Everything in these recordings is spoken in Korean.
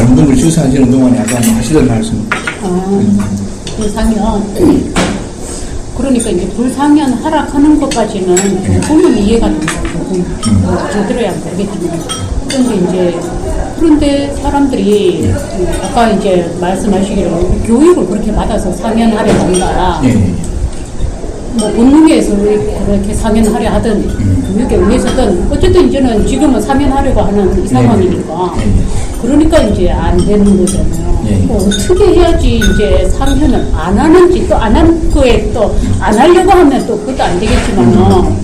원분들 주사하시는 동안에 아까 하시던 말씀. 불상현. 그러니까 이제 불상현 하락하는 것까지는 조금은 이해가 된다. 조금 제대로야 모르겠지만. 그런데 사람들이 아까 이제 말씀하시기로 교육을 그렇게 받아서 상현하려고 한다. 뭐 본능에서 그렇게 상현하려 하든 교육에 의해서든 어쨌든 이제는 지금은 상현하려고 하는 이 상황이니까 그러니까 이제 안 되는 거잖아요. 어떻게 해야지 이제 상현을 안 하는지 또 안 한 거에 또 안 하려고 하면 또 그것도 안 되겠지만은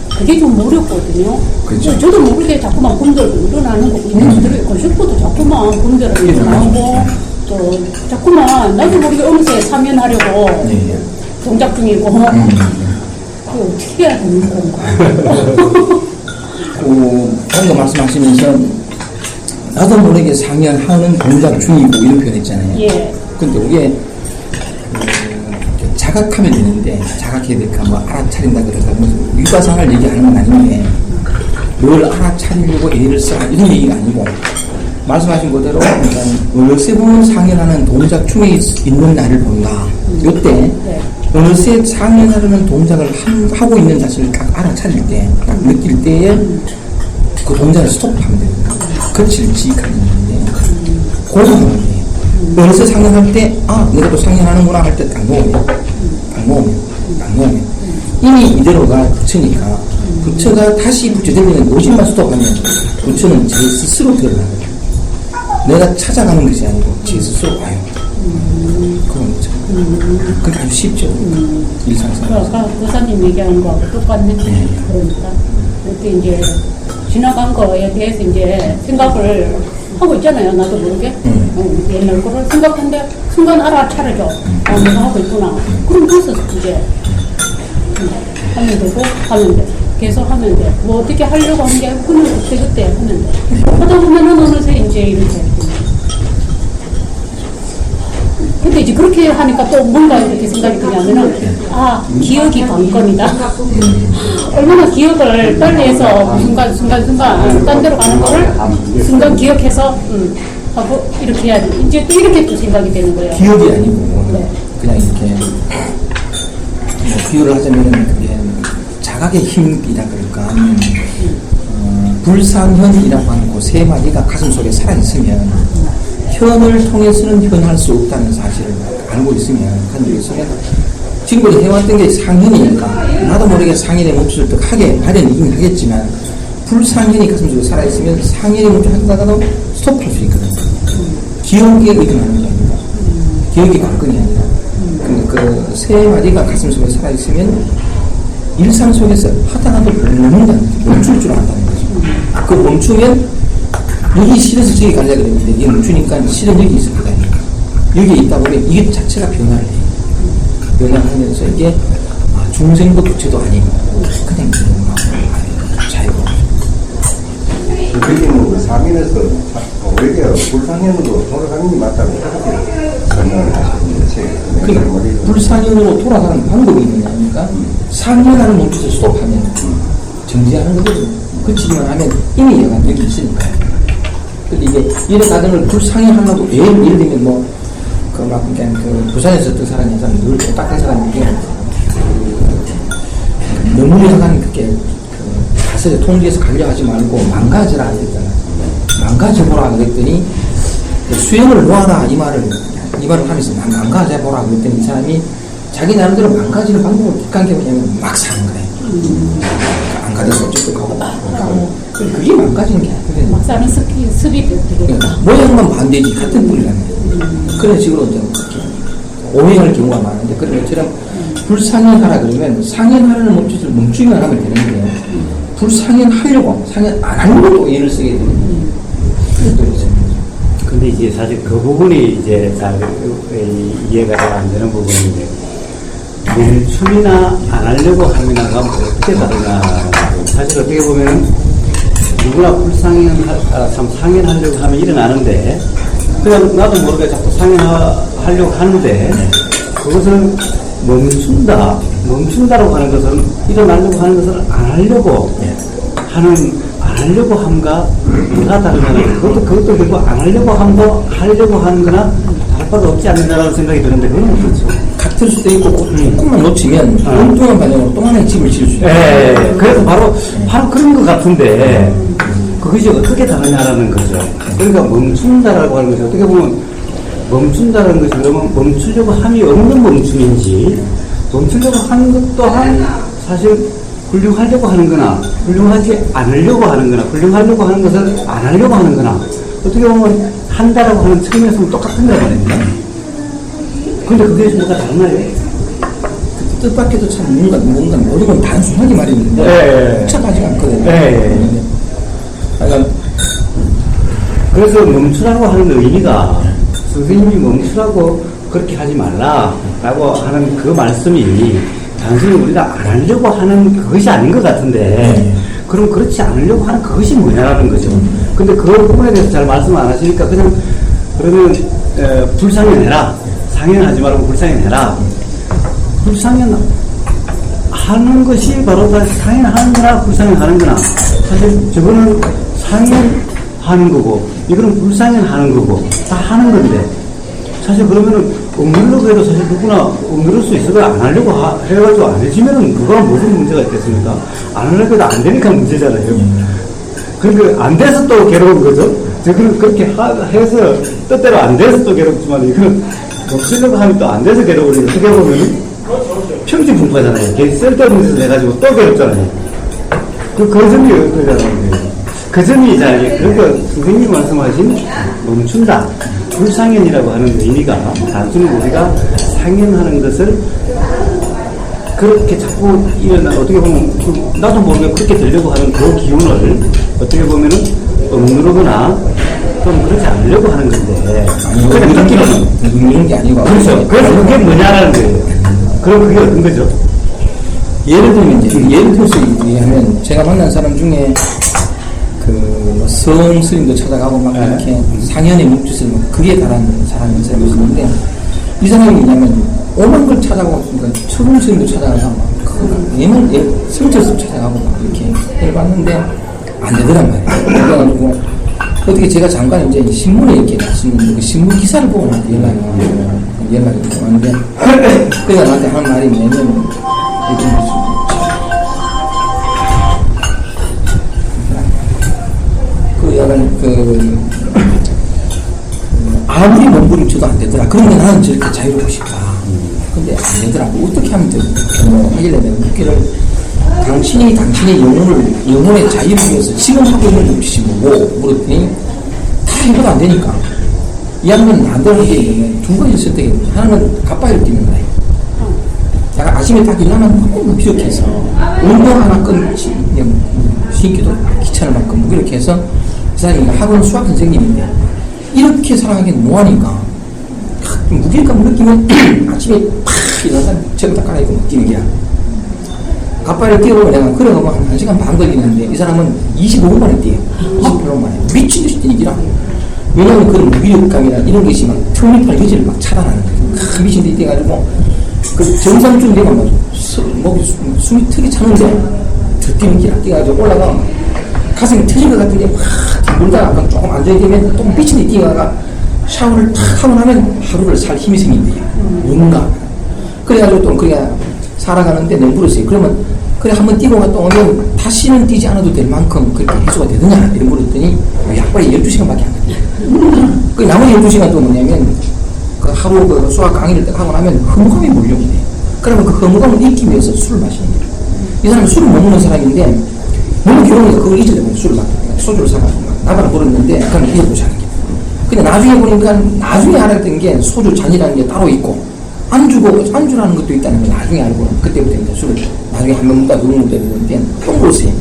그게 좀 어렵거든요. 그렇죠. 저도 모르게 자꾸만 검도를 일어나는 거고 있는 그대로 있고 슈퍼도 자꾸만 검도를 일어나고 또 자꾸만 나도 모르게 어느새 상현하려고 동작 중이고 그거 어떻게 해야 되는 건가? 방금 말씀하시면서 나도 모르게 상현하는 동작 중이고 이런 표현 했잖아요. 근데 그게 자각하면 되는데 자각해야 될까 뭐 알아차린다 그러다 육아상을 얘기하는 건 아닌데 뭘 알아차리려고 애를 써 이런 얘기가 아니고 말씀하신 그대로 어느새 보면 상현하는 동작 중에 있는 나를 본다. 이때 어느새 상현하려는 동작을 하고 있는 자신을 딱 알아차릴 때, 딱 느낄 때에 그 동작을 스톱하면 됩니다. 끝을 지익하는 건데, 그거 하면 돼요. 어느새 상현할 때, 내가 또 상현하는구나 할 때 딱 놓으면. 이미 이대로가 부처니까, 부처가 다시 부처되면 오진만 스톱하면, 부처는 제 스스로 드러나거든요. 내가 찾아가는 것이 아니고, 제 스스로 와요. 그건 그게 아주 쉽죠. 일상생활. 아까 교사님 얘기하는 거하고 똑같네. 그러니까 이렇게 이제 지나간 거에 대해서 이제 생각을 하고 있잖아요. 나도 모르게 옛날 거를 생각하는데 순간 알아차려줘. 내가 하고 있구나. 그럼 벌써 이제 하면 되고 하면 돼. 계속 하면 돼. 뭐 어떻게 하려고 하는 게 그냥 그때 하면 돼. 하다 보면은 어느새 이제 이렇게. 근데 이제 그렇게 하니까 또 뭔가 이렇게 생각이 드냐면은 기억이 관건이다. 얼마나 기억을 빨리 해서 순간 딴 데로 가는 거를 순간 기억해서 하고 이렇게 해야지. 이제 또 이렇게 또 생각이 되는 거예요. 기억이 아니고 그냥 이렇게 뭐 비유를 하자면은 그게 자각의 힘이라 그럴까. 불상현이라고 하는 그 세 마디가 가슴 속에 살아있으면 현을 통해서는 현할 수 없다는 사실을 알고 있으면, 간절히 있으면, 지금까지 해왔던 게 상현이니까, 나도 모르게 상현의 몫을 또 하게, 마련이긴 하겠지만, 불상현이 가슴속에 살아있으면 상현의 몫을 하다가도 스톱할 수 있거든요. 기억에 의존하는 게 아니라, 기억이 관건이 아니라, 그 세 마디가 가슴속에 살아있으면, 일상 속에서 하다가도 멈출 줄 안다는 거죠. 그 멈추면, 여기 실에서 저기 가려고 그랬는데 이게 멈추니까 실은 여기 있을 거다. 여기에 있다 보면 이게 자체가 변화를 해요. 변화하면서 이게 중생도 부처도 아니고 그냥 자유로. 그게 뭐 상인에서 오히려 불상현으로 돌아가는 게 맞다고 그렇게 설명을 하셨는데 그러니까 불상현으로 돌아가는 방법이 있느냐니까 상현하는 멈춰서 스톱하면 정지하는 거거든요. 그치기만 하면 이미 얘가 여기 있으니까요. 이게 이런 과정을 불상현하려고 예를 들면 부산에서 어떤 사람이 늘 똑같은 사람인데 너무 약간 그렇게 가서 통지에서 관리하지 말고 망가져라 그랬잖아요. 망가져보라 그랬더니 수행을 놓아라 이 말을 하면서 망가져보라 그랬더니 이 사람이 자기 나름대로 망가지는 방법을 객관하게 보냐면 막 사는 거예요. 안 가져서 어쨌든 가고 그게 망가지는 게 아니에요. 막 사는 습이 그러니까 모양만 반대지 같은 뿌리라는 그런 식으로 이제 오해할 경우가 많은데 그런 것처럼 불상현하라 그러면 상현하라는 멈추기를 멈추기만 하면 되는데 불상현하려고 상현 안 하려고 예를 쓰게 되는 그런 또 있어요. 근데 이제 사실 그 부분이 이제 잘 이해가 잘 안 되는 부분인데 멈춤이나 안 하려고 하면하가 어떻게 다르나. 사실 어떻게 보면 누구나 상현하려고 하면 일어나는데 그냥 나도 모르게 자꾸 상현하려고 하는데 그것은 멈춘다라고 하는 것은 일어나려고 하는 것을 안 하려고 함과 뭐가 다르냐면 그것도 결국 안 하려고 하려고 하는 거나 다를 바가 없지 않느냐라는 생각이 드는데 그건 그렇죠. 같을 수도 있고 조금만 놓치면 엉뚱한 방향으로 또 하나의 집을 지을 수 있어요. 예, 그래서 바로 그런 것 같은데 그것이 어떻게 다르냐라는 거죠. 그러니까 멈춘다라고 하는 것이 어떻게 보면 멈춘다라는 것이 그러면 멈추려고 함이 없는 멈춤인지 멈추려고 하는 것 또한 사실 훌륭하려고 하는 거나 훌륭하지 않으려고 하는 거나 훌륭하려고 하는 것을 안 하려고 하는 거나 어떻게 보면 한다라고 하는 측면에서는 똑같은 거란 말입니다. 근데 그게 뭐가 다르나요? 뜻밖에도 참 뭔가 모든 건 단순하게 말했는데 네. 복잡하지 않거든요. 네. 그러니까 그래서 멈추라고 하는 의미가 선생님이 멈추라고 그렇게 하지 말라라고 하는 그 말씀이 단순히 우리가 안 하려고 하는 그것이 아닌 것 같은데 그럼 그렇지 않으려고 하는 그것이 뭐냐라는 거죠. 근데 그 부분에 대해서 잘 말씀 안 하시니까 그냥 그러면 불상연해라. 상연하지 말고 불상연해라. 불상연하는 것이 바로 다 상연하는 거나 불상연하는 거나 사실 저거는 상연하는 거고 이거는 불상연하는 거고 다 하는 건데 사실 그러면은 억누르려고 해도 사실 누구나 억누를 수 있어도 안 하려고 해가지고 안 해지면은 그거가 무슨 문제가 있겠습니까? 안 하려고 해도 안 되니까 문제잖아요. 그러니까 안 돼서 또 괴로운 거죠. 저거는 그렇게 해서 뜻대로 안 돼서 또 괴롭지만 이거는 멈추려고 하면 또 안 돼서 괴로우니 어떻게 보면 평지분파잖아요. 쓸데없는 짓을 해가지고 또 괴롭잖아요. 그 점이 어떠냐는 거예요. 그 점이 잘, 그러니까 선생님이 말씀하신 멈춘다. 불상연이라고 하는 의미가 단순히 우리가 상연하는 것을 그렇게 자꾸 어떻게 보면 나도 모르게 그렇게 되려고 하는 그 기운을 어떻게 보면은 억누르거나 좀 그렇지 않으려고 하는 건데 그냥 느끼는 누르는 게 아니고 그렇죠. 그래서 그게 뭐냐라는 거예요. 그럼 그게 어떤 거죠? 예를 들면 예를 들어서 얘기하면 제가 만난 사람 중에 그 성스님도 찾아가고 막 이렇게 상현에 묵주서 그게 달한 사람이 있었는데 이 사람이 뭐냐면 오만 걸 찾아가고 그러니까 처음스님도 찾아가서 예만 성철스님 찾아가고 막 이렇게 해봤는데 안 되더란 말이에요. 그래가지고 어떻게 제가 잠깐 이제 신문에 이렇게 났었는데 그 신문 기사를 보고 나한테 연락이 왔는데 그래서 나한테 하는 말이 뭐냐면 아무리 몸부림쳐도 안 되더라. 그런데 나는 저렇게 자유롭고 싶다. 근데 안 되더라고. 어떻게 하면 되나 하길래 내가 묻기를 당신이 당신의 영혼의 자유를 위해서 지금 하고 있는 것이 뭐고 물었더니 다 해도 안 되니까 이 양반은 안 되는 게 있는데 두 가지 선택이 있는데 하나는 갑바위를 뛰는 거야. 내가 아침에 딱 일어나면 너무 부족해서 운동 하나 끊지 신기도 귀찮을 만큼 이렇게 해서 그 사람이 학원 수학 선생님인데 이렇게 살아가기는 뭐하니까 무게감 느끼면 아침에 팍 일어나서 전부 다 깔아입고 막 뛰는 게야. 갑바를 뛰어보면 내가 걸어가면 한 1시간 반 걸리는데 이 사람은 25분 만에 뛰어요. 28분 만에 미친 듯이 뛰기라. 왜냐하면 그런 무기력감이나 이런 것이 막 턱밑팔 여지를 막 차단하는 거예요. 미친 듯이 뛰어가지고 그 정상쯤 되면 막 숨이 턱이 차는데 더 뛰는 기라 뛰어가지고 올라가 가슴이 터질 것 같은 게 막 놀다가 조금 앉아야 되면 또 미친 듯이 뛰어가 샤워를 탁 하고 나면 하루를 살 힘이 생긴대요. 뭔가. 그래가지고 또 그냥 살아가는데 넘부렸어요. 그러면 그래 한번 뛰고 갔다 오면 다시는 뛰지 않아도 될 만큼 그렇게 해소가 되느냐 이런 물었더니 약발이 12시간밖에 안 걸려요. 그 나머지 12시간 또 뭐냐면 그 하루 그 수학 강의를 딱 하고 나면 허무감이 몰려오게 돼요. 그러면 그 허무감을 잊기 위해서 술을 마시는 거예요. 이 사람은 술을 못 먹는 사람인데 너무 괴로우니까 그걸 잊으려고 술을 막 소주를 사가지고 막 나발을 부렸는데 그건 잊어보고 자는 거예요. 근데 나중에 보니까 나중에 알았던 게 소주 잔이라는 게 따로 있고 안주라는 것도 있다는 걸 나중에 알고 그때부터 이제 술을 나중에 한 명보다 두 명보다 되는데 똥그릇에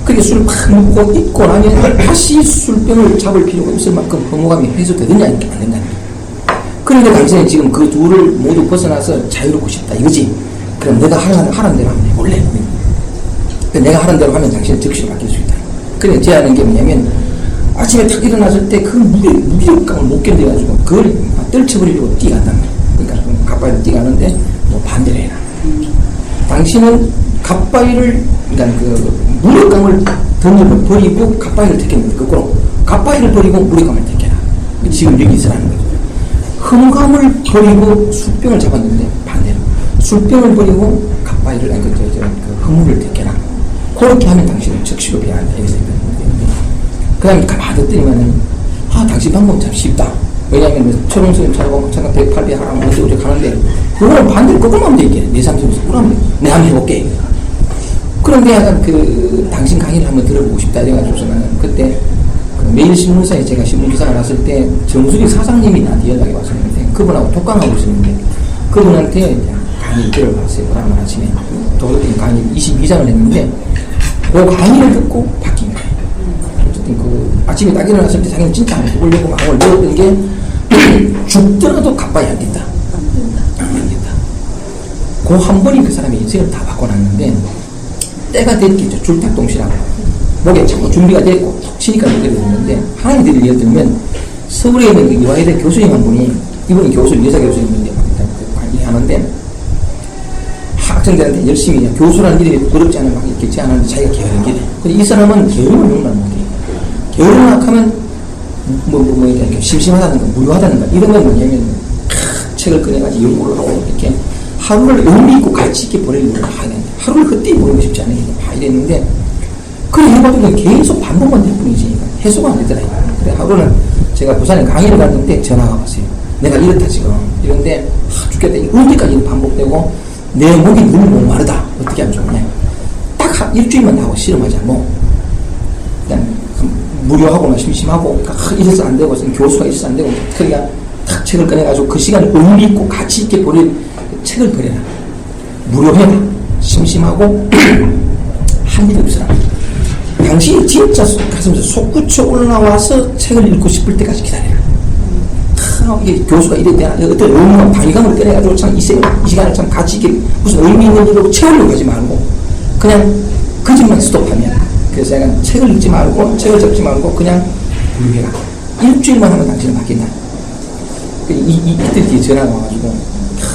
그렇게 술을 팍 먹고 잊고 나면 다시 술병을 잡을 필요가 없을 만큼 허무감이 해소되느냐 이렇게 안 된다는 거예요. 그런데 당신은 지금 그 둘을 모두 벗어나서 자유롭고 싶다 이거지. 그럼 내가 하라는 대로 하면 해볼래. 내가 하라는 대로 하면 당신은 즉시로 바뀔 수 있다. 그래 제안하는 게 뭐냐면 아침에 탁 일어났을 때 그 무기력감을 못 견뎌가지고 그걸 떨쳐버리려고 뛰어간단 말이야. 그러니까 갑바위를 뛰어가는데 뭐 반대로 해라. 당신은 갑바위를 그러니까 그 무력감을 던짐을 버리고 갓바위를 택했는데 거꾸로 갓바위를 버리고 무력감을 택해라. 지금 여기 있으라는 거죠. 흠감을 버리고 술병을 잡았는데 반대로 술병을 버리고 갓바위를 그 흠물을 택해라. 그렇게 하면 당신은 즉시로 배한다. 이렇게 생각했는데 그 다음에 가만히 듣더니만은 당신 방법은 참 쉽다. 왜냐하면 철옹 선생님처럼 잠깐 108배 하라고 어쩌고 저쩌고 하는데 그거는 반대로 거꾸로 하면 되겠네. 내 삶속에서 그러면 내가 한번 해볼게. 그런데 약간 당신 강의를 한번 들어보고 싶다 해가지고서 나는 그때 매일신문사에 제가 신문기사가 났을 때 정수리 사장님이 나한테 연락이 왔었는데 그분하고 독강하고 있었는데 그분한테 강의 들어봤어요. 그날 아침에 도덕경 강의 22장을 했는데 그 강의를 듣고 바뀐 거예요. 어쨌든 아침에 딱 일어났을 때 자기는 진짜 한번 해보려고 마음을 먹었던 게 죽더라도 갚아야 하겠다. 안 되겠다. 그 한 번이 그 사람의 인생을 다 바꿔놨는데 때가 됐겠죠. 줄탁동시라고. 목에 자꾸 준비가 됐고 톡 치니까 이렇게 되는데 하나님 들을 예를 들면 서울에 있는 이화여대 교수님 한 분이 이분이 여자 교수님인데 강의하는데 학생들한테 열심히 교수라는 일이 어렵지 않은 막 이렇게 제안하는데 자기가 게으른게 돼. 근데 이 사람은 게으름을 용납 못해. 게으름을 하면 이렇게 심심하다든가 무료하다든가 이런 건 뭐냐면 책을 꺼내가지고 연구를 하고 이렇게 하루를 의미 있고 가치 있게 보내려고 해야 되는데 하루를 헛되이 보내고 싶지 않으니까 이랬는데 그래 해가지고 계속 반복만 될 뿐이지 해소가 안 되더라고요. 그래 하루는 제가 부산에 강의를 갔는데 전화가 왔어요. 내가 이렇다 지금 이런데 죽겠다. 언제까지 반복되고 내 목이 너무 목마르다. 어떻게 하면 좋냐. 딱 일주일만 하고 실험하자고. 그냥 무료하고만 심심하고 이래서 안 되고 교수가 있어서 안 되고 그러니까 탁 책을 꺼내가지고 그 시간을 의미 있고 가치 있게 보낼 책을 버려라. 무료해라. 심심하고 한 일 없어라. 당신이 진짜 가슴에서 솟구쳐 올라와서 책을 읽고 싶을 때까지 기다려라. 이게 교수가 이래 되나 어떤 의무가 방위감을 꺼내가지고 참 이 시간을 참 가치 있게 무슨 의미 있는 일로 채우려고 하지 말고 그냥 그 집만 스톱하면 그래서 약간 책을 읽지 말고 책을 접지 말고 그냥 불교해라. 일주일만 하면 당신은 바뀐다. 이틀 뒤에 전화가 와가지고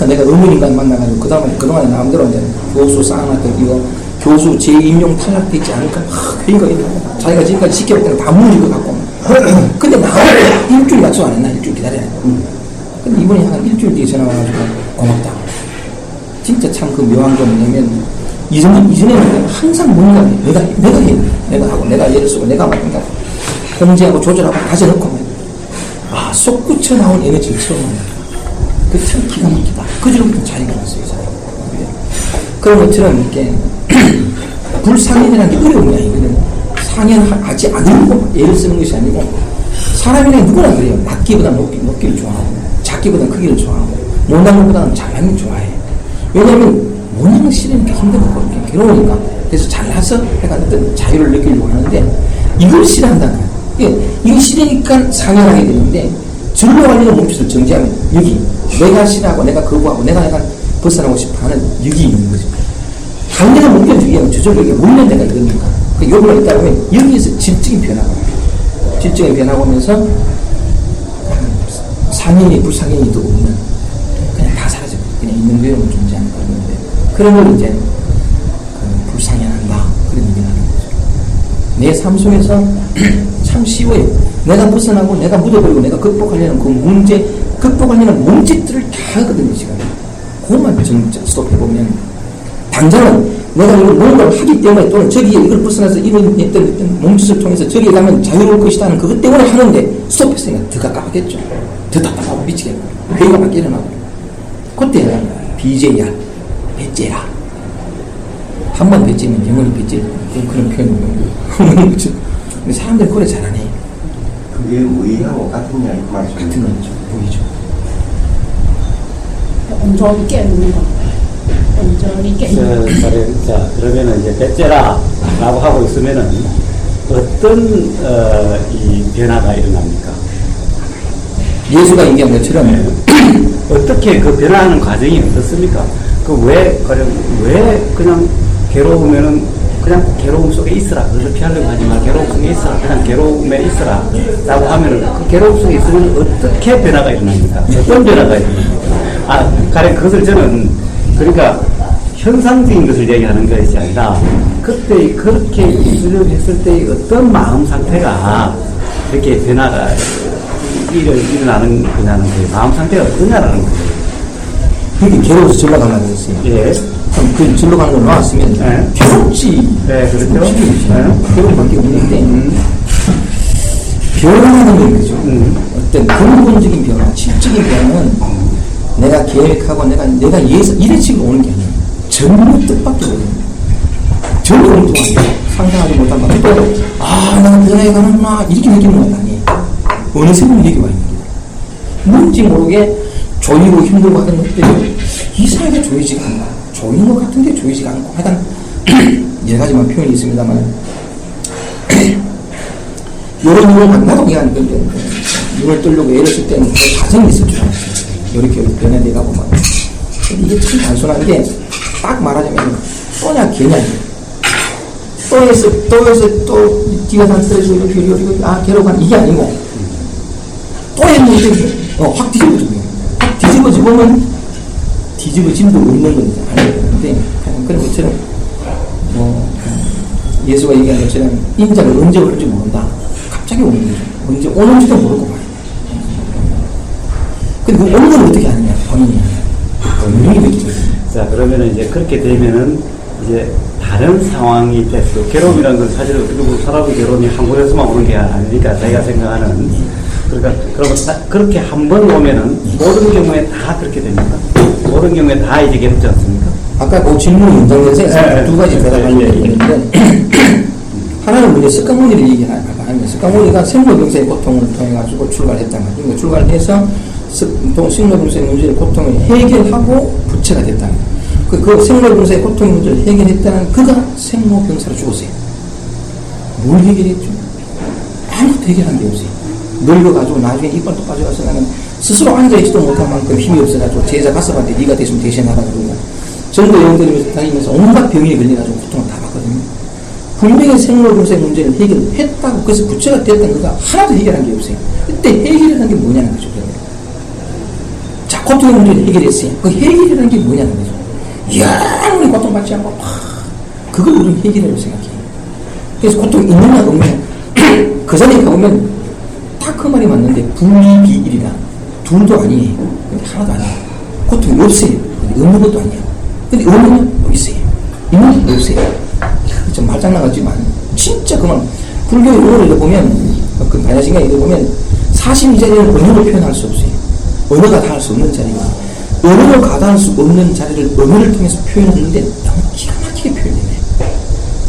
내가 의문인간 만나가지고 그동안에 마음대로 이제 교수 쌓아놨던 이거 교수 재임용 탈락되지 않을까 그러니까 자기가 지금까지 지켜왔던 거 다 무너질 것 같고 근데 나한테 일주일 약속 안 했나? 일주일 기다려야 돼. 근데 이번에 한 일주일 뒤에 전화 와가지고 고맙다. 진짜 참 그 묘한 거 뭐냐면 이전에는 항상 뭔가 내가 하고 내가 예를 쓰고 내가 막 그러니까 통제하고 조절하고 가져놓고 쏙구쳐 나온 에너지를 처음 만나. 그 참 기가 막히다. 그 뒤로부터 자기가 왔어요. 그런 것처럼 이렇게 불상인이라는 게 어려운 거야. 이거는 상연하지 않으려고 예를 쓰는 것이 아니고 사람이란 누구나 그래요. 낮기보다 높기를 좋아하고 작기보다 크기를 좋아하고 못난 것보다는 잘난 걸 좋아해. 왜냐하면 못난 걸 싫으니까 힘들고 괴로우니까. 그래서 잘나서 내가 어떤 자유를 느끼려고 하는데 이걸 싫어한다는 거야. 이거 싫으니까 상연하게 되는데 절로 가려는 몸짓을 정지하면 여기 내가 싫어하고 내가 거부하고 내가 약간 벗어나고 싶어하는 여기 있는 거죠. 강제가 뭉겨주기 위한 저절력에 물면 내가 이러니까 그 요구가 있다 보면 여기에서 질적인 변화가 와요. 질적인 변화가 오면서 상인이 불상인이도 없는 그냥 다 사라져. 그냥 있는 그대로 존재하는 거였는데 그런 걸 이제 불상연한다 그런 얘기를 하는 거죠. 내 삶 속에서 참 쉬워요. 내가 벗어나고 내가 묻어버리고 내가 극복하려는 그 문제 극복하려는 몸짓들을 다 하거든요. 지금 그것만 좀 스톱해보면 당장은 내가 이걸 뭔가를 하기 때문에 또는 저기에 이걸 벗어나서 이런 어떤 몸짓을 통해서 저기에 가면 자유로울 것이라는 그것 때문에 하는데 스톱했으니까 더 깝깝하겠죠. 더 답답하고 미치겠고 회의가 막 일어나고 그때 BJ야 배째라 한번 배째면 영원히 배째 그런 표현을 하는 거죠. 근데 사람들이 그래 잘하네. 그게 의하고 같은 이야기 말씀 같은 거죠. 보이죠. 온전히 깨는 거. 온전히 깨는 거. 자, 그러면은 이제 배째라라고 하고 있으면은 어떤 이 변화가 일어납니까? 예수가 얘기한 것처럼 어떻게 그 변화하는 과정이 어떻습니까? 왜 그냥 괴로우면은 그냥 괴로움 속에 있어라. 그걸 피하려고 하지 마. 괴로움 속에 있어라. 그냥 괴로움에 있어라. 라고 하면은 그 괴로움 속에 있으면 어떻게 변화가 일어납니까? 어떤 변화가 일어납니까? 가령 그것을 저는 그러니까 현상적인 것을 얘기하는 것이 아니라 그때 그렇게 입술했을 때의 어떤 마음 상태가 이렇게 변화가 일어나는 거냐는 거예요. 마음 상태가 어떠냐라는 거예요. 그게 괴로워서 절로 가려고 했어요. 예. 그럼 그 절로 가는 걸 놨으면 네. 괴롭지. 네, 그렇죠. 괴로울 밖에 없는데 변화하는 건 거죠. 어떤 근본적인 변화, 질적인 변화는 내가 계획하고 내가 예서 이런 식으로 오는 게 아니에요. 전부 뜻밖의 오는 거예요. 전부 엉뚱하게 상상하지 못한 말. 또, 나는 변화에 가는구나 이렇게 느끼는 건 아니에요. 어느새 여기 와 있는 거예요. 뭔지 모르게 조이고 힘들고 하던 것들이 이 사회가 조이지가 않나. 조이는 것 같은데 조이지가 않고 하여간 여러 가지만 표현이 있습니다만 요런 나도 그냥 눈을 뜨려고 애를 쓸 때는 그 과정이 있을 줄 알았어요. 이렇게 변화돼 가고 막. 이게 참 단순한 게 딱 말하자면 또냐 개냐. 또에서 또 뒤가 단스레서 이렇게 괴로운 이게 아니고 또 했는데 확 뒤집어지고 확 뒤집어지면 뒤집어짐도 없는 건지 아니에요. 근데 그런 것처럼 예수가 얘기한 것처럼 인자가 언제 올지 모른다. 갑자기 오는 거죠. 언제 오는지도 모르고 봐요. 근데 그 오는 건 어떻게 하느냐 본인이 느끼죠. 자, 그러면은 이제 그렇게 되면은 이제 다른 상황이 됐어. 괴로움이라는 건 사실 어떻게 보면 사람의 괴로움이 한 곳에서만 오는 게 아니니까 자기가 생각하는. 그러니까 그렇게 한 번 오면은 모든 경우에 다 그렇게 됩니까? 모든 경우에 다 이제 괴롭지 않습니까? 아까 그 질문 연장돼서 두 가지 대답하는 게 있는데 하나는 이제 습관원리를 얘기하면 습관원리가 생로병사의 고통을 통해 가지고 출발했단 말이에요. 그러니까 출발을 해서 생로병사의 문제를 고통을 해결하고 부처가 됐다는 거예요. 그 생로병사의 고통 문제를 해결했다는 그가 생로병사로 죽었어요. 뭘 해결했죠? 아무것도 해결한 게 없어요. 늙어가지고 나중에 이빨도 빠져가서 나는 스스로 앉아있지도 못한 만큼 힘이 없어가지고 제자 가서한테 네가 대신 대신하라 그러고 전도 여행들이면서 다니면서 온갖 병에 걸려가지고 고통을 다 받거든요. 분명히 생로병사의 문제를 해결했다고 그래서 부처가 됐다는 거가 하나도 해결한 게 없어요. 그때 해결이라는 게 뭐냐는 거죠. 자, 고통의 문제를 해결했어요. 그 해결이라는 게 뭐냐는 거죠. 영원히 고통받지 않고 그걸 우리는 해결이라고 생각해요. 그래서 고통이 있느냐 없느냐 그 전에 가보면 딱 그 말이 맞는데 분리비일이다. 둘도 아니에요. 근데 하나도 아니에요. 고통이 없어요. 근데 없는 것도 아니에요. 근데 없는 건 있어요. 있는 건 없어요. 좀 말장난 같지만 진짜 그만 불교 용어를 보면 그 반야신경에 보면 사심 이 자리는 언어로 표현할 수 없어요. 언어가 다 할 수 없는 자리가 언어로 가다할 수 없는 자리를 언어를 통해서 표현하는데 너무 기가 막히게 표현되네.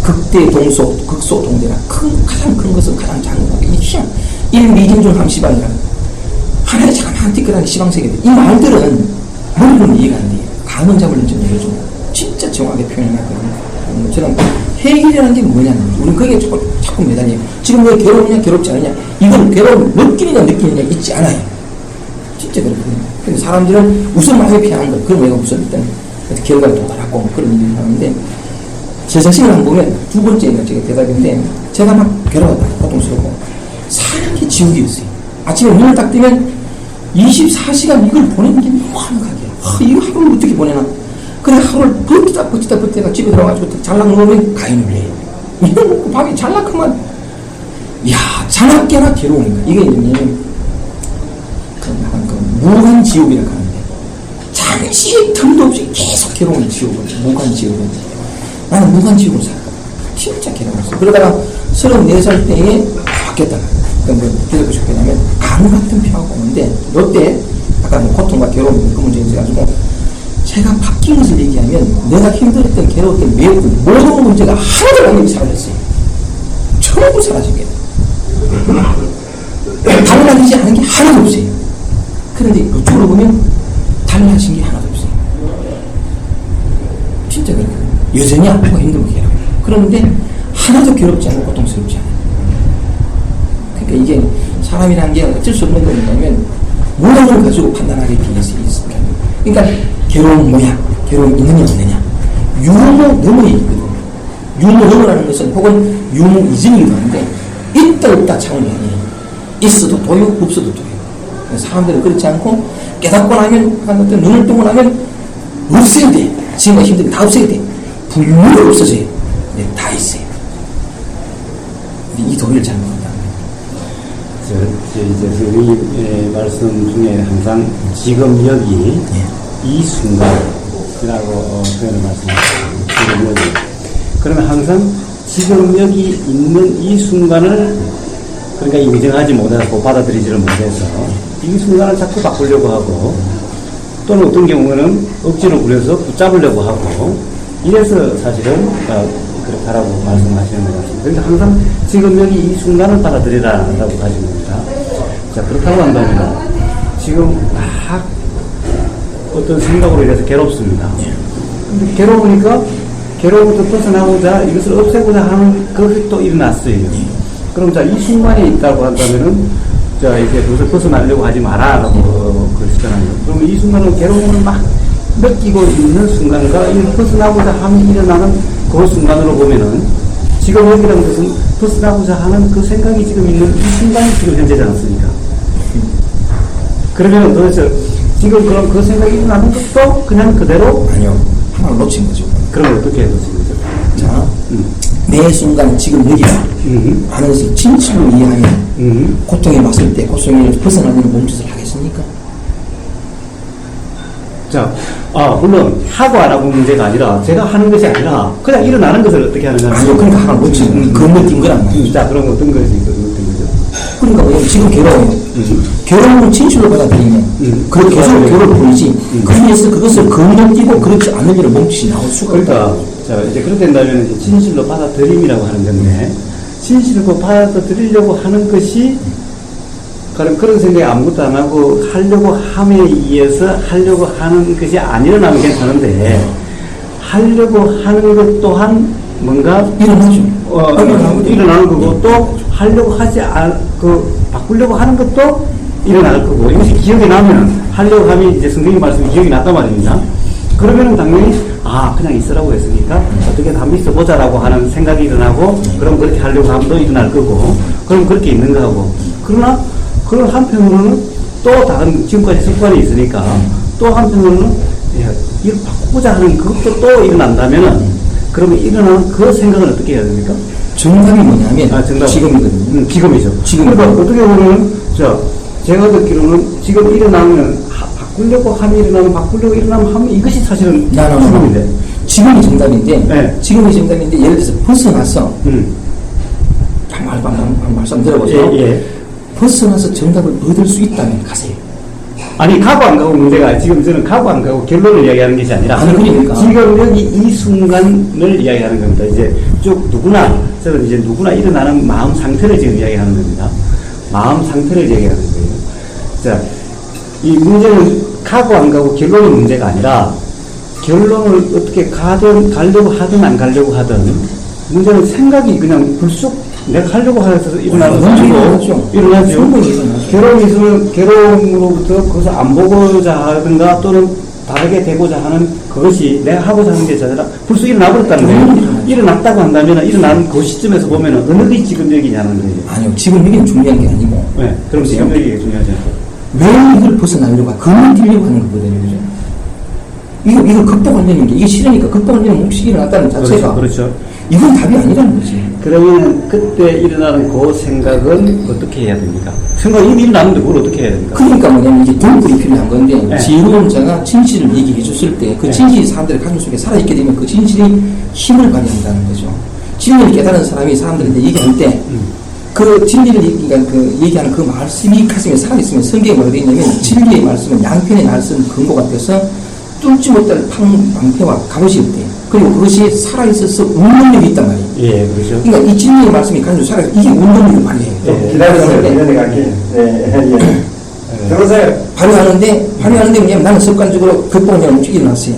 극대 동소, 극소 동대라. 가장 큰 것은 가장 작은 것. 이 시험. 일미진중 함시방이라. 하나의 자그마한 띠끄라는 시방세계들. 이 말들은 머리로는 이해가 안 돼요. 감은 잡으려면 좀 얘기해줘. 진짜 정확하게 표현해놨거든요. 저는 해결이라는 게 뭐냐는 거죠. 우리는 그게 자꾸 매달려요. 지금 왜 괴롭냐, 괴롭지 않느냐. 이건 괴로움 느끼느냐, 느끼느냐 있지 않아요. 진짜 그렇거든요. 근데 사람들은 우선 마음에 피하는 거. 그럼 내가 무슨 일단 결과를 도달하고 뭐 그런 일을 하는데 제 자신을 한번 보면 두 번째는 제가 대답인데 제가 막 괴로웠다, 고통스럽고 사는 게 지옥이었어요. 아침에 눈을 딱 뜨면 24시간 이걸 보내는 게 너무 한가하게 이거 하루를 어떻게 보내나. 그래 하루를 버티다가 집에 들어가지고 잘락 놓으면 가인을 해요. 이거 먹고 밥이 잘락하면 자나깨나 괴로우니까 이게 뭐냐면 그 무한 지옥이라고 하는데 잠시 틈도 없이 계속 괴로운 지옥은 무한 지옥은 나는 무한 지옥을 살았다. 진짜 괴로웠어. 그러다가 34살 때에 바뀌었다. 그러니까 뭐 어떻게 바뀌었냐면 강 같은 표가 오는데 롯데 아까 뭐 고통과 괴로움 그 문제에 있어가지고 제가 바뀐 것을 얘기하면 내가 힘들었던 괴로웠던 모든 문제가 하나도 완전히 사라졌어요. 전부 사라진 게 달라지지 않은 게 하나도 없어요. 그런데 이쪽으로 보면 달라진 게 하나도 없어요. 진짜 그렇거든요. 여전히 아프고 힘들고 괴로워요. 그런데 하나도 괴롭지 않고 고통스럽지 않아요. 그러니까 이게 사람이라는 게 어쩔 수 없는 게 뭐냐면 모양을 가지고 판단하게 되어 있습니다. 그러니까 괴로운 뭐야? 괴로움 있느냐 없느냐? 유무 너머에 있거든요. 유무 너머라는 것은 혹은 유무 이전이기도 하는데 있다 없다 차원이 아니에요. 있어도 도요, 없어도 도요. 사람들은 그렇지 않고 깨닫고 나면 어떤 눈을 뜨고 나면 없어야 돼. 지금 힘든 다 없애야 돼. 분명히 없어져요. 네, 다 있어요. 이 도리를 잘 모른다. 이제 선생님의 말씀 중에 항상 지금 여기 이 순간이라고 표현을 말씀하셨어요. 지금 여기. 그러면 항상 지금 여기 있는 이 순간을 그러니까 인정하지 못하고 받아들이지를 못해서 이 순간을 자꾸 바꾸려고 하고 또는 어떤 경우는 억지로 부려서 붙잡으려고 하고 이래서 사실은 그렇다라고 말씀하시는 것 같습니다. 그러니까 항상 지금 여기 이 순간을 받아들이라라고 하시는 겁니다. 자, 그렇다고 한다면 지금 막 어떤 생각으로 인해서 괴롭습니다. 근데 괴로우니까 괴로움부터 벗어나고자 이것을 없애고자 하는 것이 또 일어났어요. 그럼 자, 이 순간에 있다고 한다면은 자, 이제 그것을 벗어나려고 하지 마라라고 그러시잖아요. 그러면 이 순간은 괴로움을 막 느끼고 있는 순간과 이 벗어나고자 함이 일어나는 그 순간으로 보면은 지금 여기라는 것은 벗어나고자 하는 그 생각이 지금 있는 이 순간이 지금 현재지 않습니까? 그러면 도대체 지금 그런 그 생각이 일어나는 것도 그냥 그대로? 아니요. 하나를 놓친 거죠. 그럼 어떻게 놓친 거죠? 자, 매 순간 지금 여기가 하는 것을 진실로 이해하면 고통에 맞을 때 고통을 벗어나는 몸짓을 하겠습니까? 자, 물론 하고 안 하고 문제가 아니라 제가 하는 것이 아니라 그냥 일어나는 것을 어떻게 하느냐. 아니요. 그러니까 하나 놓친 거. 건너뛴 거란 말이죠. 자, 그럼 어떤 것이 어떤 거죠? 그러니까 뭐냐면 지금 괴로워요. 괴로움을 진실로 받아들이면 그렇게 계속 괴로움을 보이지. 그래서 그것을 건너뛰고 그렇지 않은 일을 몸짓이 나올 수가 없다. 그러니까 자, 이제 그렇게 된다면 이제 진실로 받아들임이라고 하는 건데 진실로 받아들이려고 하는 것이 그런 생각이 아무것도 안 하고 하려고 함에 의해서 하려고 하는 것이 안 일어나면 괜찮은데 하려고 하는 것 또한 뭔가 일어나죠. 일어나는 거고 또 하려고 하지 바꾸려고 하는 것도 일어날 거고 이것이 기억이 나면 하려고 하면 이제 선생님 말씀이 기억이 났단 말입니다. 그러면은 당연히 그냥 있으라고 했으니까 어떻게든 한번 있어보자라고 하는 생각이 일어나고 그럼 그렇게 하려고 하면 일어날 거고 그럼 그렇게 있는 거하고 그러나 그런 한편으로는 또 다른 지금까지 습관이 있으니까 또 한편으로는 이걸 바꾸자 하는 그것도 또 일어난다면은 그러면 일어나는 그 생각은 어떻게 해야 됩니까? 정답이 뭐냐면 정답. 지금이거든요. 지금이죠. 그러니까 어떻게 보면 제가 듣기로는 지금 일어나면 바꾸려고 일어나면 이것이 사실은 지금인데 지금이 정답인데 네. 지금이 정답인데 예를 들어서 벗어나서 말씀 들어보세요. 예. 벗어나서 정답을 얻을 수 있다면 가세요. 아니 가고 안 가고 문제가 지금 저는 가고 안 가고 결론을 이야기하는 것이 아니라 그러니까. 지금 여기 이 순간을 이야기하는 겁니다. 이제 쭉 저는 이제 누구나 일어나는 마음 상태를 지금 이야기하는 겁니다. 마음 상태를 이야기하는 거예요. 자, 이 문제는 가고 안 가고 결론의 문제가 아니라 결론을 어떻게 가려고 하든 안 가려고 하든 문제는 생각이 그냥 불쑥 내가 하려고 해서 일어나는 것이고 일어나죠. 괴로움이 있으면 괴로움으로부터 그것을 안 보고자 하든가 또는 다르게 되고자 하는 그것이 내가 하고자 하는 게 아니라 벌써 일어나버렸다는 거예요. 일어났다고 한다면 일어난 그 시점에서 보면 어느 게 지금 여기냐는 거예요. 아니요. 지금 여기는 중요한 게 아니고 네, 그럼 지금 여기가 중요하지 않고 왜 이걸 벗어나려고 건너뛰려고 하는 거거든요. 그죠? 이거 극복하려는 게 이게 싫으니까 극복하려는 몫이 일어났다는 자체가 그렇죠. 이건 답이 아니라는 거지. 그러면 그때 일어나는 그 생각은 어떻게 해야 됩니까? 생각이 이미 일어났는데 그걸 어떻게 해야 됩니까? 그러니까 뭐냐면 이게 동굴이 필요한 건데 네. 지혜로운 자가 진실을 얘기해 줬을 때 그 진실이 사람들의 가슴 속에 살아있게 되면 그 진실이 힘을 발휘한다는 거죠. 진리를 깨달은 사람이 사람들한테 얘기할 때 그 진리를 얘기하는 그 말씀이 가슴에 살아있으면 성경에 뭐라 되어 있냐면 진리의 말씀은 양편의 말씀 근거 같아서 뚫지 못할 방패와 갑옷이 있대요. 그리고 그것이 살아있어서 운동력이 있단 말이에요. 예, 그렇죠. 그러니까 이 진리의 말씀이 가지고 살아있어 이게 운동력을 발휘해요. 기다리세요. 이전에 갈게. 들어오세요. 발휘하는데 뭐냐면 나는 습관적으로 극복하려는 움직임이 일어났어요.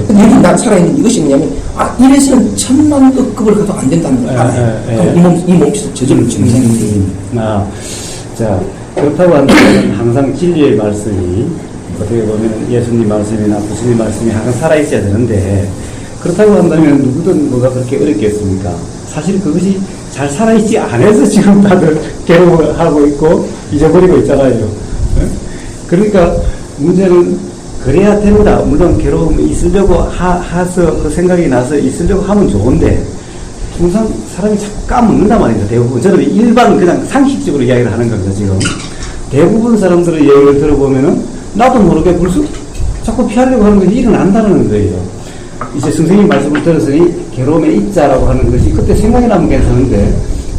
근데 여기 나 살아있는 이것이 뭐냐면 이래서는 천만 급을 가도 안 된다는 걸 알아요. 그럼 이 몸짓을 저절로 증명이 돼요. 자, 그렇다고 한다면 항상 진리의 말씀이 어떻게 보면 예수님 말씀이나 부처님 말씀이 항상 살아있어야 되는데 그렇다고 한다면 누구든 뭐가 그렇게 어렵겠습니까? 사실 그것이 잘 살아있지 않아서 지금 다들 괴로워하고 있고 잊어버리고 있잖아요. 그러니까 문제는 그래야 됩니다. 물론 괴로움이 있으려고 해서 그 생각이 나서 있으려고 하면 좋은데 항상 사람이 자꾸 까먹는단 말이죠. 대부분 저는 일반 그냥 상식적으로 이야기를 하는 겁니다. 지금 대부분 사람들의 이야기를 들어보면은 나도 모르게 벌써 자꾸 피하려고 하는 것이 일어난다는 거예요. 이제 선생님 말씀을 들었으니 괴로움의 입자라고 하는 것이 그때 생각이 나면 괜찮은데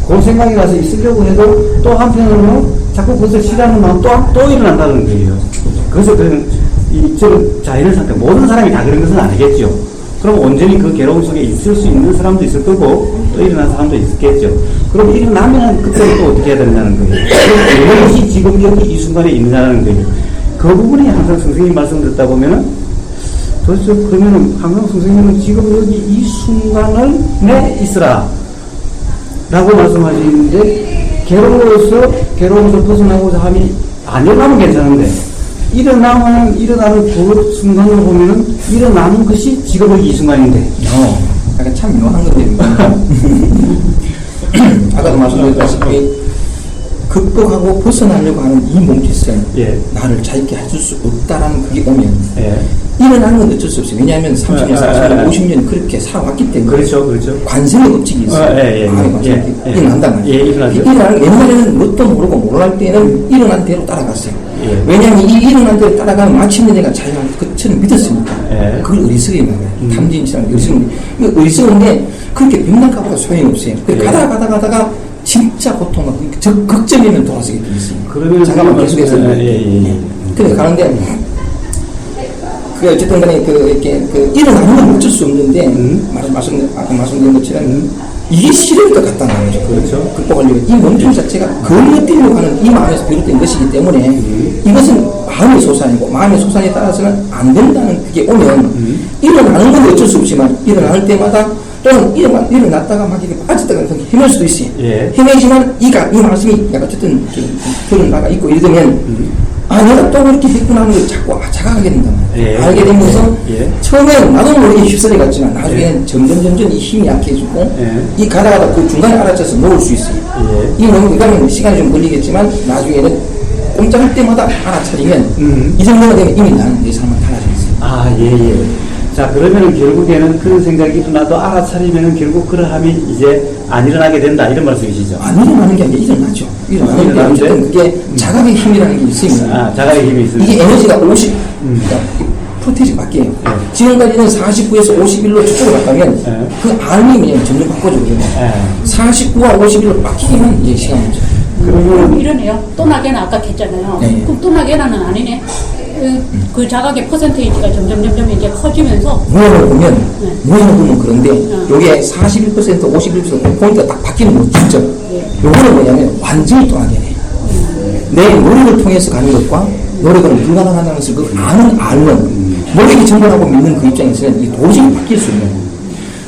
그 생각이 나서 있으려고 해도 또 한편으로는 자꾸 그것을 싫어하는 마음 또 일어난다는 거예요. 그래서 저는 자연의 상태, 모든 사람이 다 그런 것은 아니겠죠. 그럼 온전히 그 괴로움 속에 있을 수 있는 사람도 있을 거고 또 일어난 사람도 있겠죠. 그럼 일어나면 그때는 또 어떻게 해야 된다는 거예요. 그럼 무엇이 지금 여기 이 순간에 있느냐는 거예요. 그 부분이 항상 선생님 말씀 듣다 보면은 도대체 그러면은 항상 선생님은 지금 여기 이 순간을 내 있으라 라고 말씀하시는데 괴로워서 벗어나고자 함이 안 일어나면 괜찮은데 일어나는 그 순간을 보면은 일어나는 것이 지금 이 순간인데 약간 참 묘한 건데 아까도 말씀드렸다시피 극복하고 벗어나려고 하는 이 몸짓은 예. 나를 자유롭게 해줄 수 없다라는 그게 오면 예. 일어나는 건 어쩔 수 없어요. 왜냐하면 30년, 40년, 50년 그렇게 살아왔기 때문에 그렇죠. 관성의 법칙이 있어요. 일어난단 말이에요. 일어나는 옛날에는 뭣도 모르고 몰랄 때는 일어난 대로 따라갔어요. 예. 왜냐하면 이 일어난 대로 따라가면 마침내 내가 자유한 것처럼 믿었으니까. 예. 그걸 어리석이 말이에요. 탐진치랑 어리석은데 그렇게 백날까보다 소용이 없어요. 가다가 진짜 고통과 극점이면 돌아서게 돼 있어요. 그러면 잠깐만 계속해서. 그래 가는데 어쨌든 간에 일어나는 건 어쩔 수 없는데 아까 말씀드린 것처럼 이게 싫을 것 같다는 거죠. 그렇죠. 극복하려고 이 몸통 자체가 건너뛰려고 하는 이 마음에서 비롯된 것이기 때문에 이것은 마음의 소산이고 마음의 소산에 따라서는 안 된다는 그게 오면 일어나는 건 어쩔 수 없지만 일어날 때마다 또는 일어났다가 막 이렇게 빠졌다가 헤맬 수도 있어요. 예. 헤매지만 이 말씀이 약간 어쨌든 드러나가 있고 이러면 내가 또 그렇게 했구나 하는 걸 자꾸 자각하게 된단 말이에요. 예. 알게 되면서 처음에는 나도 모르게 휩쓸려 갔지만 나중에는 점점 이 힘이 약해지고 이 가다가 그 중간에 알아차서 놓을 수 있어요. 이 너무 이거는 시간이 좀 걸리겠지만 나중에는 꼼짝할 때마다 알아차리면 이 정도가 되면 이미 나는 내 삶을 달라져 있어요. 자, 그러면은 결국에는 그런 생각이 일어나도 알아차리면은 결국 그러함이 이제 안 일어나게 된다. 이런 말씀이시죠? 안 일어나는 게 아니라 일어나죠. 일어나는 게 어쨌든 그게 자각의 힘이라는 게 있으면. 자각의 힘이 있으면. 이게 에너지가 50, 프로테이지가 바뀌어요. 지금까지는 49에서 51로 저쪽으로 갔다면 그 알이 그냥 점점 바꿔줘요. 49와 51로 바뀌면 이제 시간이 오죠. 그러면 이러네요. 또 나게는 아까 했잖아요. 그럼 또 나게는 아니네. 그 자각의 퍼센테이지가 점점 이제 커지면서 모양을 보면 그런데 요게 41% 51% 포인트가 딱 바뀌는 거죠. 진짜 요거는 뭐냐면 완전히 또 나게네. 내 노력을 통해서 가는 것과 노력은 불가능하다는 것을 그 알면 노력이 정말하고 믿는 그 입장에서는 이 도저히 바뀔 수 있는 거예요.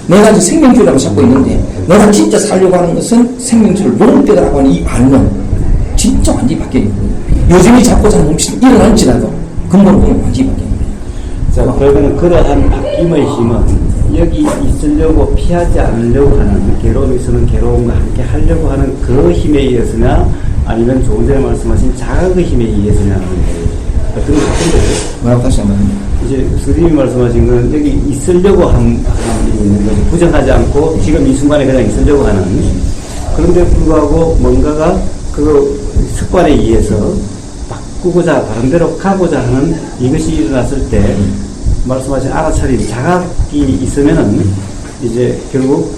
내가 이제 생명줄이라고 찾고 있는데 내가 진짜 살려고 하는 것은 생명줄을 노력되라고 하는 이 알면 진짜 완전히 바뀌는 거예요. 요즘이 잡고 사는 몸짓이 일어날지라도 근본 보면 완전히 바뀌는 거예요. 자, 그러면 그러한 바뀜의 힘은 여기 있으려고 피하지 않으려고 하는 괴로움이 있으면 괴로움과 함께 하려고 하는 그 힘에 의해서냐 아니면 조금 전에 말씀하신 자각의 힘에 의해서냐 하는 거예요. 어떤 것 같은데요? 뭐라고 다시 한번 이제 선생님이 말씀하신 건 여기 있으려고 함이 있는 거죠. 부정하지 않고 지금 이 순간에 그냥 있으려고 하는. 그런데 불구하고 뭔가가 그 습관에 의해서 바꾸고자 다른데로 가고자 하는 이것이 일어났을 때 말씀하신 알아차림 자각이 있으면은 이제 결국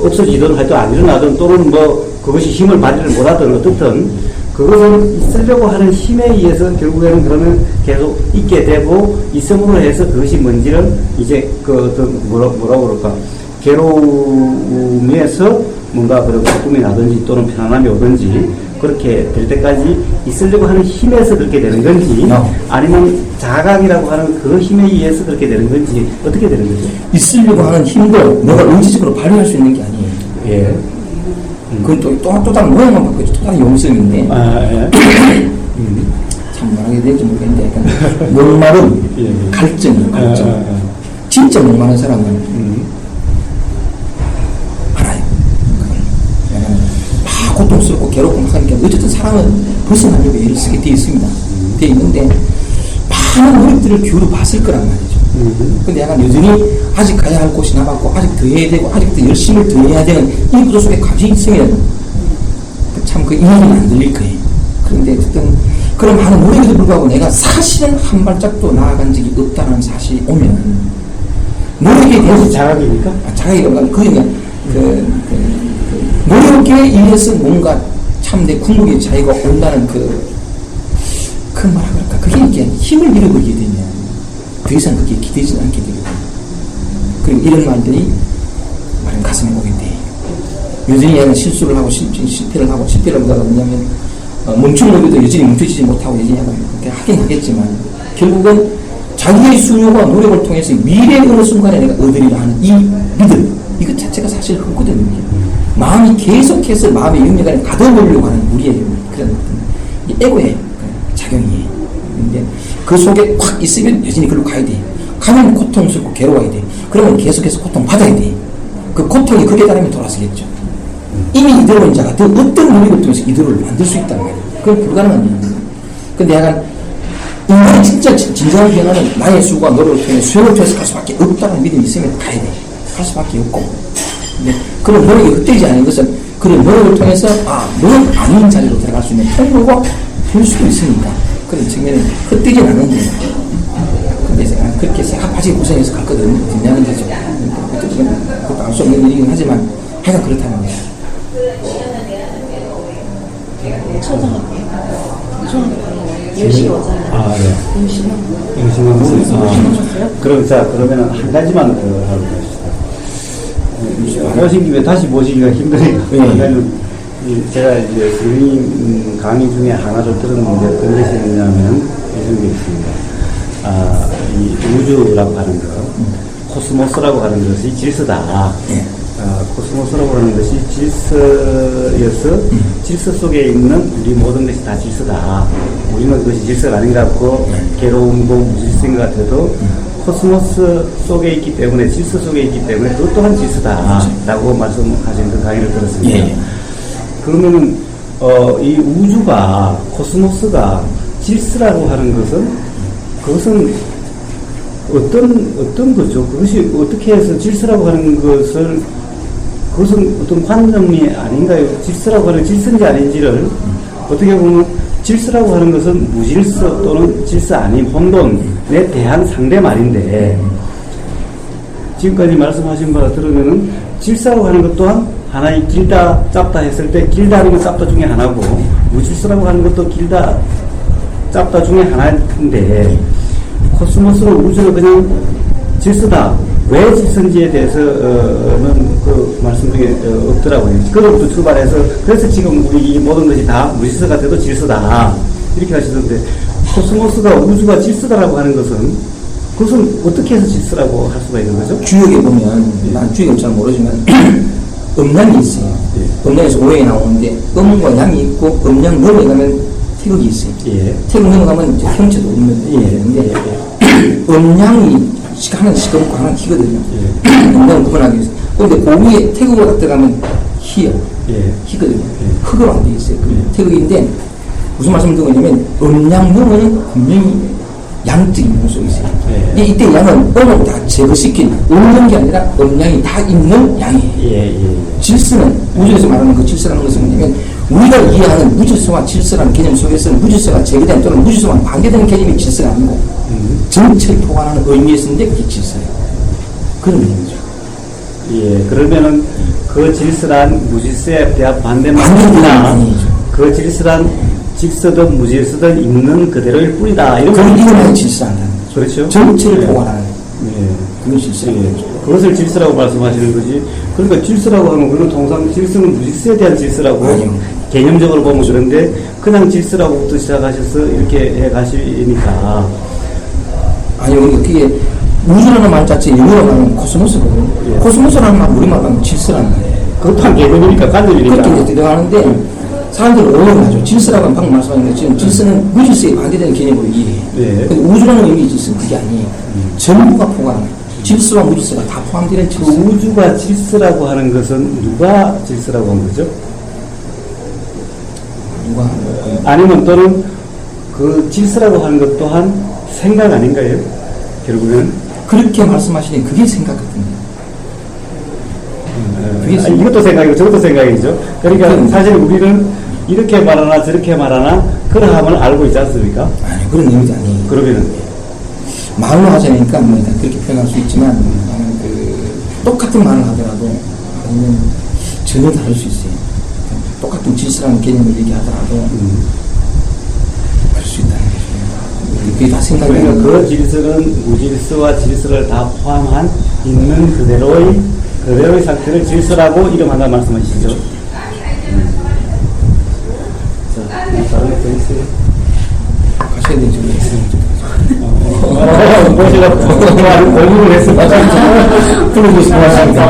없어지든 하여튼 안 일어나든 또는 그것이 힘을 발휘를 못하든 어떻든 그것은 있으려고 하는 힘에 의해서 결국에는 그러면 계속 있게 되고 있음으로 해서 그것이 뭔지를 이제 뭐라고 그럴까 괴로움에서 뭔가 그런 기쁨이 나든지 또는 편안함이 오든지 그렇게 될 때까지 있으려고 하는 힘에서 그렇게 되는 건지 아니면 자각이라고 하는 그 힘에 의해서 그렇게 되는 건지 어떻게 되는 거죠? 있으려고 하는 힘도 내가 의지적으로 발휘할 수 있는 게 아니에요. 예. 그건 또 다른 모양만 바꾸지 또 다른 용성인데 참 말하게 될지 모르겠는데 약간 목마른 갈증이에요. 갈증. 진짜 목마른 사람은 알아요. 약간 막 고통스럽고 괴롭고 막 하니까 어쨌든 사람은 벗어나려고 애를 쓰게 돼 있습니다. 돼 있는데 막 많은 노력들을 기울여 봤을 거란 말이죠. 근데 약간 여전히 아직 가야 할 곳이 남았고, 아직 더 해야 되고, 아직 더 열심히 더 해야 되는 이 구조 속에 감정이 있으면 참 그 이야기는 안 들릴 거예요. 그런데 어쨌든 그런 많은 노력에도 불구하고 내가 사실은 한 발짝도 나아간 적이 없다는 사실이 오면 노력에 대해서 자각입니까? 자각이라고 하면 노력에 의해서 뭔가 참 내 궁극의 자유가 온다는 뭐라 그럴까, 그게 이게 힘을 잃어버리게 되면 더 이상 그게 기대지 않게 되거든요. 그리고 이런 말들이 말은 가슴에 오게 돼요. 여전히 얘는 실수를 하고 실패를 하고, 실패를 하다가 뭐냐면 멈춘 노력도 여전히 멈춰지지 못하고 여전히 그렇게 하긴 하겠지만 결국은 자기의 수요와 노력을 통해서 미래의 어느 순간에 내가 얻으리라 하는 이 믿음, 이것 자체가 사실 헛거든요. 마음이 계속해서 마음의 영역 안에 가둬보려고 하는 우리의 그런 에고의 작용이에요. 근데 그 속에 꽉 있으면 여전히 그걸로 가야 돼. 가면 고통스럽고 괴로워야 돼. 그러면 계속해서 고통받아야 돼. 그 고통이 극에 달하면 돌아서겠죠. 이미 이대로인 자가 더 어떤 노력을 통해서 이대로를 만들 수 있단 말이에요. 그건 불가능한 일입니다. 근데 약간 인간의 진짜 진정한 변화는 나의 수고와 노력을 통해 수용을 통해서 갈 수밖에 없다는 믿음이 있으면 가야 돼. 갈 수밖에 없고. 근데 그런 노력이 헛되지 않은 것은 그런 노력을 통해서 노력 아닌 자리로 들어갈 수 있는 통로가 될 수도 있으니까 그런 측면은 헛되지 않는데, 근데 제가 그렇게 생각하지 고생해서 갔거든요. 뒷냐는 거죠. 그것도 알 수 없는 일이긴 하지만 하여간 그렇다는 거죠. 열심히 오잖아요. 네. 열심히 오셨어요? 그러면 한 가지만 더 하고 가시죠. 하신 김에 다시 모시기가 힘드니까. 왜냐면 제가 이제 선생님 강의 중에 하나를 들었는데 어떤 것이 있냐면 이런 게 있습니다. 이 우주라고 하는 것, 코스모스라고 하는 것이 질서다. 코스모스라고 하는 것이 질서여서 질서 속에 있는 우리 모든 것이 다 질서다. 우리는 그것이 질서가 아닌 것 같고 괴로움도 무질서인 것 같아도 코스모스 속에 있기 때문에, 질서 속에 있기 때문에 그것 또한 질서다 라고 말씀하신 그 강의를 들었습니다. 그러면은 이 우주가, 코스모스가 질서라고 하는 그것은 어떤 거죠? 그것이 어떻게 해서 질서라고 하는 그것은 어떤 관념이 아닌가요? 질서라고 하는 질서인지 아닌지를 어떻게 보면 질서라고 하는 것은 무질서 또는 질서 아닌 혼돈에 대한 상대말인데, 지금까지 말씀하신 바 들으면은 질서라고 하는 것 또한 하나의 길다 짧다 했을 때 길다 아니면 짧다 중에 하나고, 무질서라고 하는 것도 길다 짧다 중에 하나인데, 코스모스는 우주는 그냥 질서다. 왜 질서인지에 대해서는 그 말씀 중에 없더라고요. 그것부터 출발해서, 그래서 지금 우리 이 모든 것이 다 무질서 같아도 질서다 이렇게 하시던데, 코스모스가 우주가 질서다라고 하는 그것은 어떻게 해서 질서라고 할 수가 있는 거죠? 주역에 보면, 난 주역은 잘 모르지만 음량이 있어요. 음량에서 오행이 나오는데 음과 양이 있고 음량 넘어가면 태극이 있어요. 태극 넘어가면 이제 형체도 없는데 음량이 하나는 시끄럽고 하나는 희거든요. 음량은 구분하기 위해서. 그런데 그 위에 태극으로 갖다 가면 희요. 희거든요. 흑으로 안 돼 있어요. 태극인데 무슨 말씀을 드리고 있냐면 음량 넘어는 분명히 양적인 요소가 있어요. 이때 양은 음을 다 제거시킨 없는 게 아니라 음량이 다 있는 양이에요. 질서는 우주에서 말하는 그 질서라는 것은 뭐냐면 우리가 이해하는 무질서와 질서라는 개념 속에서는 무질서가 제거된 또는 무질서와 반대되는 개념이 질서가 아니고 전체를 포괄하는 의미에 쓰는데 그게 질서예요. 그런 의미죠. 그러면은 그 질서란 무질서에 대한 반대말이나 그 질서란 질서든 무질서든 있는 그대로일 뿐이다. 이거는 질서한다는 거죠. 그렇죠. 전체를 포괄하는. 그건 질서예요. 그것을 질서라고 말씀하시는 거지. 그러니까 질서라고 하면 그건 통상 질서는 무질서에 대한 질서라고 개념적으로 보면 그런데 그냥 질서라고부터 시작하셔서 이렇게 해 가시니까. 아니요, 그게 우주라는 말 자체 영어로 말하면 코스모스거든요. 코스모스라는 말 우리말로 하면 질서라는 거예요. 그것도 한 개념이니까 관념이니까. 그렇게 이제 들어가는데 사람들은 오해를 하죠. 질서라고 방금 말씀하신 것처럼 질서는 무질서에 반대되는 개념으로 이해해요. 근데 우주라는 의미의 질서는 그게 아니에요. 전부가 포괄하는 거예요. 질서와 무질서가 다 포함되는 질서. 그 우주가 질서라고 하는 것은 누가 질서라고 한 거죠? 누가? 아니면 또는 그 질서라고 하는 것 또한 생각 아닌가요? 결국은 그렇게 말씀하시니 그게 생각 같은데. 그게 이것도 생각이고 저것도 생각이죠. 그러니까 그럼. 사실 우리는 이렇게 말하나 저렇게 말하나 그러함을 알고 있지 않습니까? 아니 그런 의미도 아니에요. 그러면은 말로 하자니까 뭐 일단 그렇게 표현할 수 있지만 나는 똑같은 말을 하더라도 아니면 전혀 다를 수 있어요. 똑같은 질서라는 개념을 얘기하더라도 그럴 수 있다는 거죠. 그게 다 생각이 그러니까 나는 그 질서는 무질서와 질서를 다 포함한 있는 그대로의 상태를 질서라고 이름한다 말씀하시죠. 자, 다른 것도 있어요? 가셔야 되죠. 모시라고 공부를 했습니다. 불러주시고 하십니다.